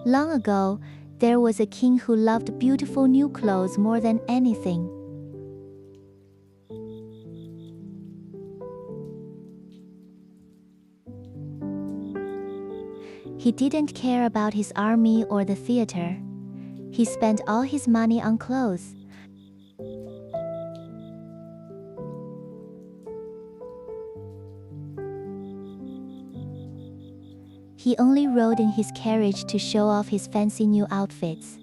Long ago, there was a king who loved beautiful new clothes more than anything. He didn't care about his army or the theater. He spent all his money on clothes. He only rode in his carriage to show off his fancy new outfits.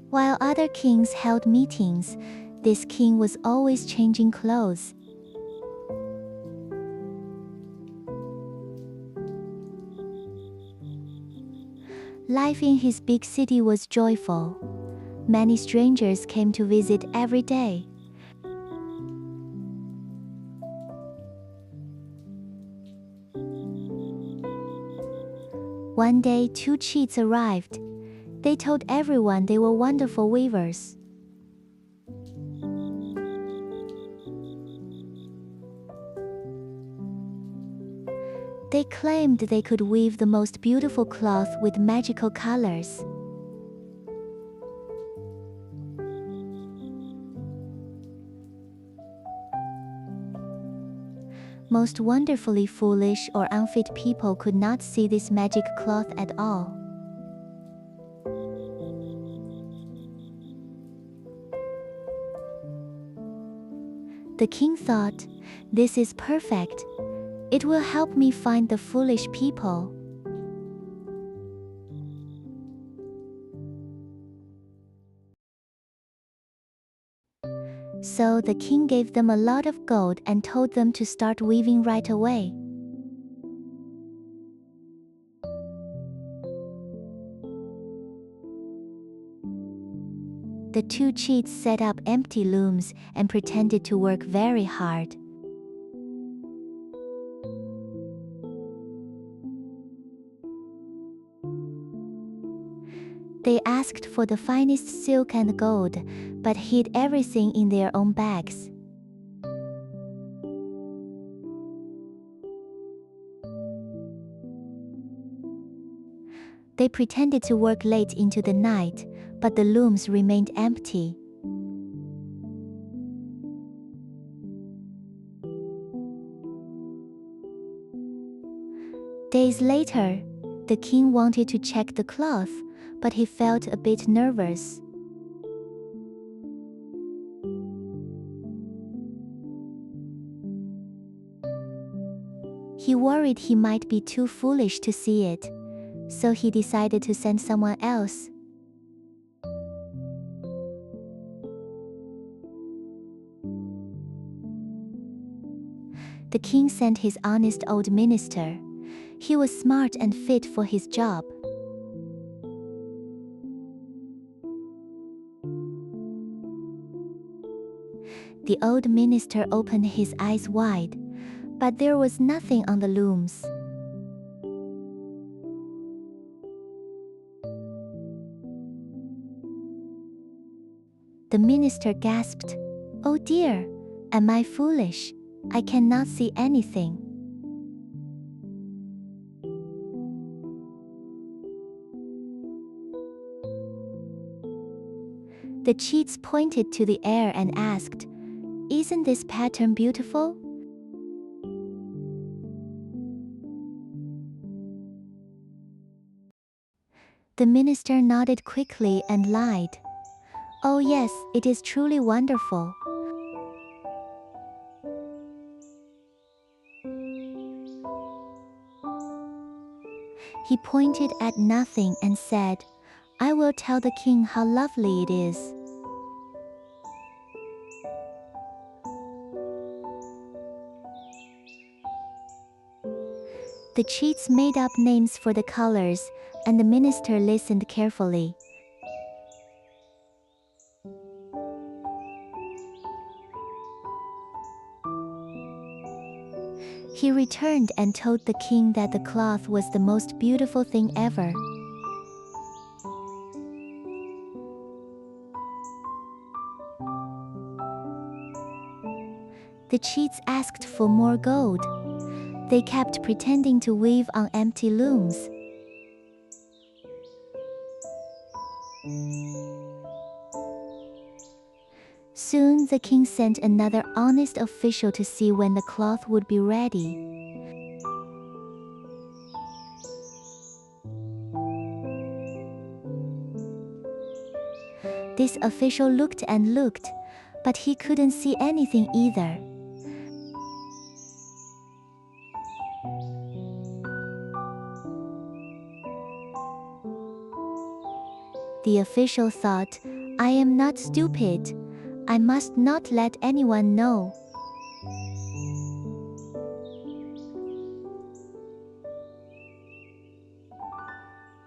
While other kings held meetings, this king was always changing clothes. Life in his big city was joyful. Many strangers came to visit every day. One day, two cheats arrived. They told everyone they were wonderful weavers. They claimed they could weave the most beautiful cloth with magical colors. Most wonderfully foolish or unfit people could not see this magic cloth at all. The king thought, "This is perfect. It will help me find the foolish people." So the king gave them a lot of gold and told them to start weaving right away. The two cheats set up empty looms and pretended to work very hard. They asked for the finest silk and gold, but hid everything in their own bags. They pretended to work late into the night, but the looms remained empty. Days later, the king wanted to check the cloth, but he felt a bit nervous. He worried he might be too foolish to see it, so he decided to send someone else. The king sent his honest old minister. He was smart and fit for his job. The old minister opened his eyes wide, but there was nothing on the looms. The minister gasped, "Oh dear, am I foolish? I cannot see anything." The cheats pointed to the air and asked, "Isn't this pattern beautiful?" The minister nodded quickly and lied. "Oh yes, it is truly wonderful." He pointed at nothing and said, "I will tell the king how lovely it is." The cheats made up names for the colors, and the minister listened carefully. He returned and told the king that the cloth was the most beautiful thing ever. The cheats asked for more gold. They kept pretending to weave on empty looms. Soon the king sent another honest official to see when the cloth would be ready. This official looked and looked, but he couldn't see anything either. The official thought, "I am not stupid. I must not let anyone know."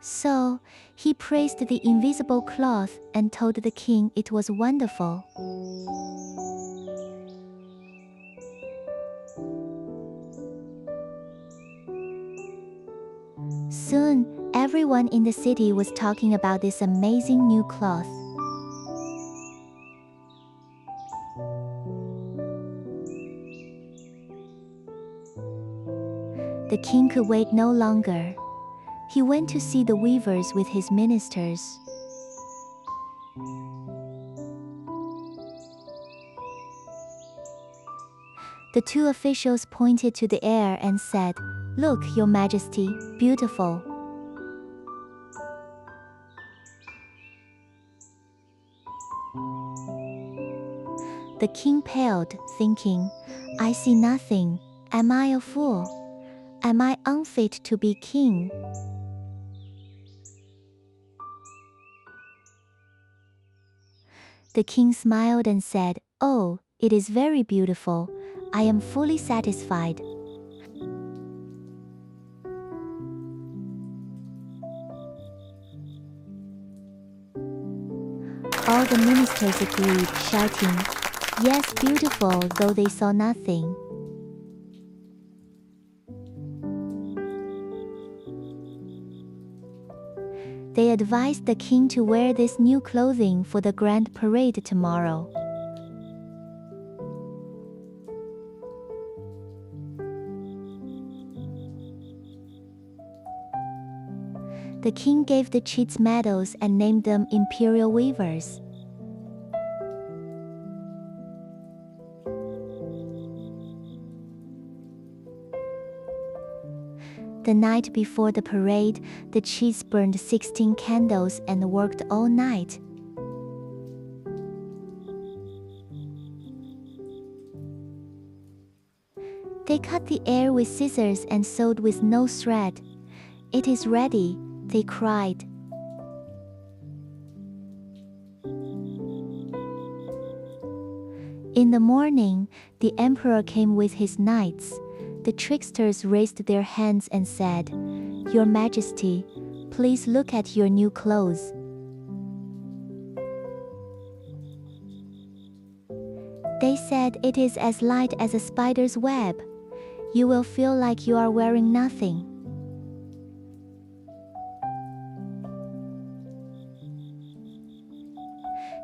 So, he praised the invisible cloth and told the king it was wonderful. Soon, everyone in the city was talking about this amazing new cloth. The king could wait no longer. He went to see the weavers with his ministers. The two officials pointed to the air and said, "Look, Your Majesty, beautiful." The king paled, thinking, "I see nothing. Am I a fool? Am I unfit to be king?" The king smiled and said, "Oh, it is very beautiful. I am fully satisfied." All the ministers agreed, shouting, "Yes, beautiful," though they saw nothing. They advised the king to wear this new clothing for the grand parade tomorrow. The king gave the cheats medals and named them imperial weavers. The night before the parade, the cheats burned 16 candles and worked all night. They cut the air with scissors and sewed with no thread. "It is ready," they cried. In the morning, the emperor came with his knights. The tricksters raised their hands and said, "Your Majesty, please look at your new clothes." They said, "It is as light as a spider's web. You will feel like you are wearing nothing."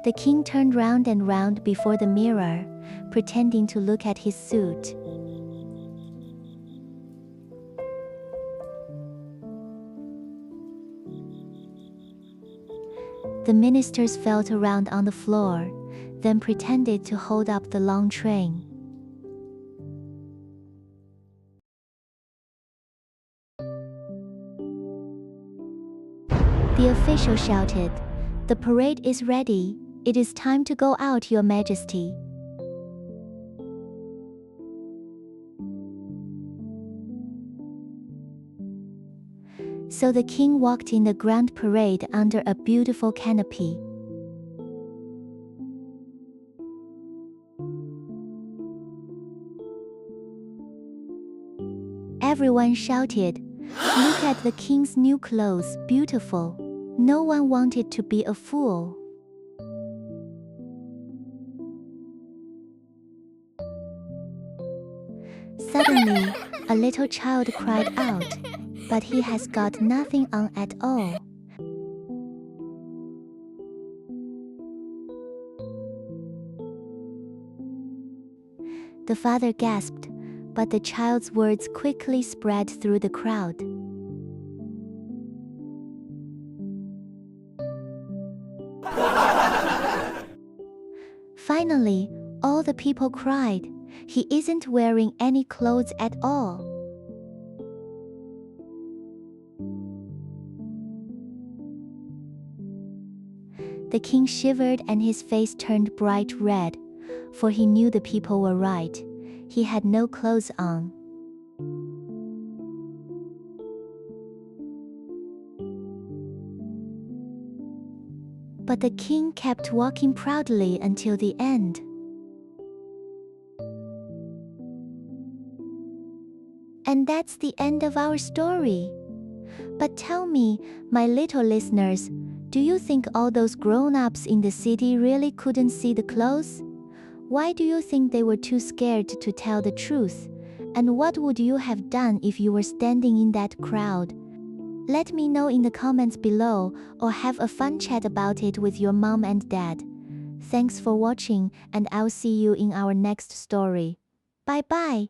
The king turned round and round before the mirror, pretending to look at his suit. The ministers felt around on the floor, then pretended to hold up the long train. The official shouted, "The parade is ready. It is time to go out, Your Majesty." So the king walked in the grand parade under a beautiful canopy. Everyone shouted, "Look at the king's new clothes, beautiful." No one wanted to be a fool. Suddenly, a little child cried out, "But he has got nothing on at all." The father gasped, but the child's words quickly spread through the crowd. Finally, all the people cried, "He isn't wearing any clothes at all." The king shivered and his face turned bright red, for he knew the people were right. He had no clothes on. But the king kept walking proudly until the end. And that's the end of our story. But tell me, my little listeners, do you think all those grown-ups in the city really couldn't see the clothes? Why do you think they were too scared to tell the truth? And what would you have done if you were standing in that crowd? Let me know in the comments below, or have a fun chat about it with your mom and dad. Thanks for watching, and I'll see you in our next story. Bye bye.